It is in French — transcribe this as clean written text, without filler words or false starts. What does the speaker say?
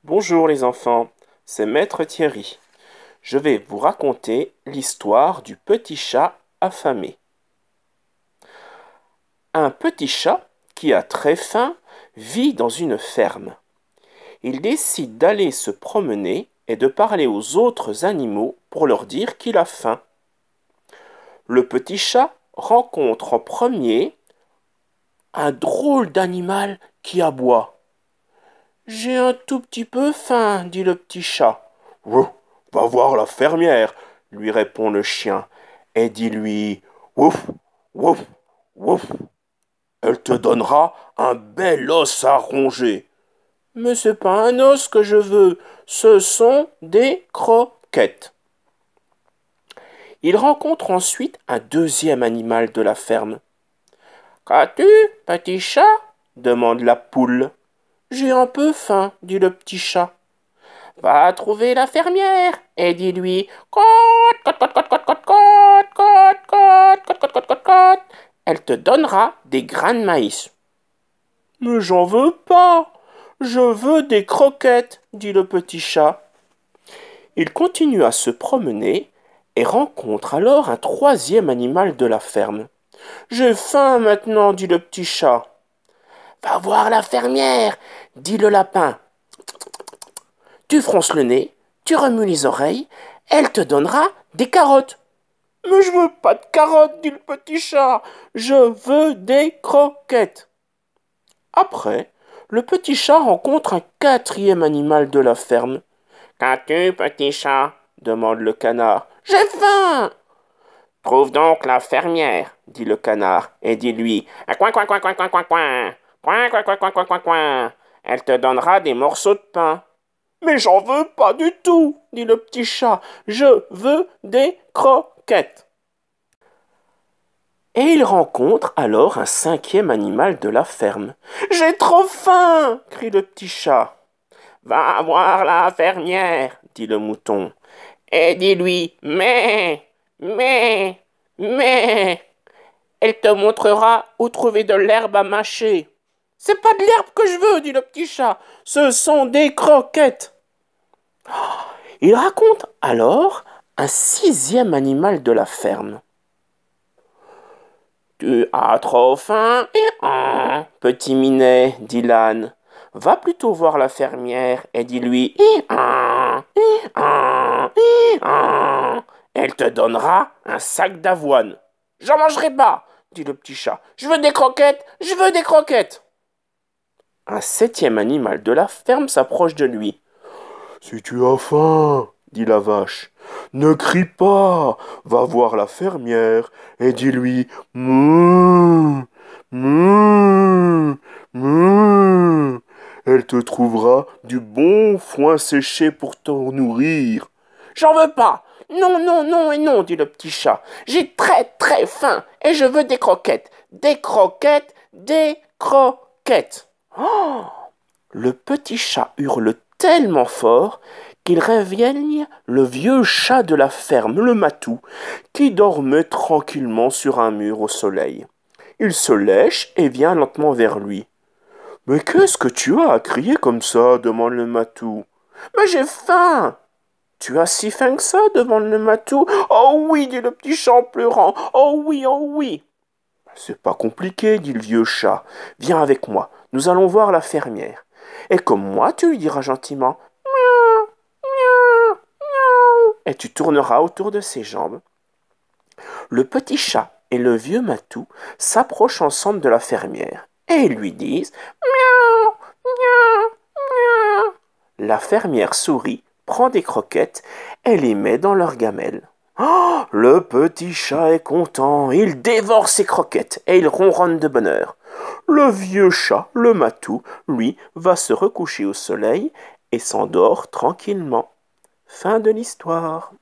Bonjour les enfants, c'est Maître Thierry. Je vais vous raconter l'histoire du petit chat affamé. Un petit chat qui a très faim vit dans une ferme. Il décide d'aller se promener et de parler aux autres animaux pour leur dire qu'il a faim. Le petit chat rencontre en premier un drôle d'animal qui aboie. J'ai un tout petit peu faim, dit le petit chat. Ouf, va voir la fermière, lui répond le chien, et dis-lui Wouf, wouf, wouf. Elle te donnera un bel os à ronger. Mais c'est pas un os que je veux, ce sont des croquettes. Il rencontre ensuite un deuxième animal de la ferme. Qu'as-tu, petit chat demande la poule. J'ai un peu faim, dit le petit chat. Va trouver la fermière et dis-lui cote, cote, cote, cote, cote, cote, cote, cote, cote, cote, cote, cote, cote. Elle te donnera des grains de maïs. Mais j'en veux pas. Je veux des croquettes, dit le petit chat. Il continue à se promener et rencontre alors un troisième animal de la ferme. J'ai faim maintenant, dit le petit chat. Va voir la fermière, dit le lapin. Tu fronces le nez, tu remues les oreilles, elle te donnera des carottes. Mais je veux pas de carottes, dit le petit chat, je veux des croquettes. Après, le petit chat rencontre un quatrième animal de la ferme. Qu'as-tu, petit chat demande le canard. J'ai faim. Trouve donc la fermière, dit le canard, et dis-lui coin, coin, coin, coin, coin, coin, coin, coin, coin, coin, coin, coin, coin, coin. Elle te donnera des morceaux de pain. Mais j'en veux pas du tout, dit le petit chat. Je veux des croquettes. Et il rencontre alors un cinquième animal de la ferme. J'ai trop faim, crie le petit chat. Va voir la fermière, dit le mouton, et dis-lui mais. Elle te montrera où trouver de l'herbe à mâcher. C'est pas de l'herbe que je veux, dit le petit chat. Ce sont des croquettes. Il raconte alors un sixième animal de la ferme. Tu as trop faim petit minet, dit l'âne. Va plutôt voir la fermière et dis-lui elle te donnera un sac d'avoine. J'en mangerai pas, dit le petit chat. Je veux des croquettes, je veux des croquettes. Un septième animal de la ferme s'approche de lui. Si tu as faim, dit la vache, ne crie pas, va voir la fermière et dis-lui mouh, mouh, mouh. Elle te trouvera du bon foin séché pour t'en nourrir. J'en veux pas. Non, non, non et non, dit le petit chat. J'ai très très faim et je veux des croquettes. Des croquettes, des croquettes. Oh! Le petit chat hurle tellement fort qu'il réveille le vieux chat de la ferme, le matou, qui dormait tranquillement sur un mur au soleil. Il se lèche et vient lentement vers lui. « Mais qu'est-ce que tu as à crier comme ça ?» demande le matou. « Mais j'ai faim !»« Tu as si faim que ça ?» demande le matou. « Oh oui !» dit le petit chat en pleurant. « Oh oui, oh oui !»« C'est pas compliqué » dit le vieux chat. « Viens avec moi, nous allons voir la fermière. Et comme moi, tu lui diras gentiment miaou, miaou, miaou, et tu tourneras autour de ses jambes. » Le petit chat et le vieux matou s'approchent ensemble de la fermière et ils lui disent miaou, miaou, miaou. La fermière sourit, prend des croquettes et les met dans leur gamelle. Oh, le petit chat est content, il dévore ses croquettes et il ronronne de bonheur. Le vieux chat, le matou, lui, va se recoucher au soleil et s'endort tranquillement. Fin de l'histoire.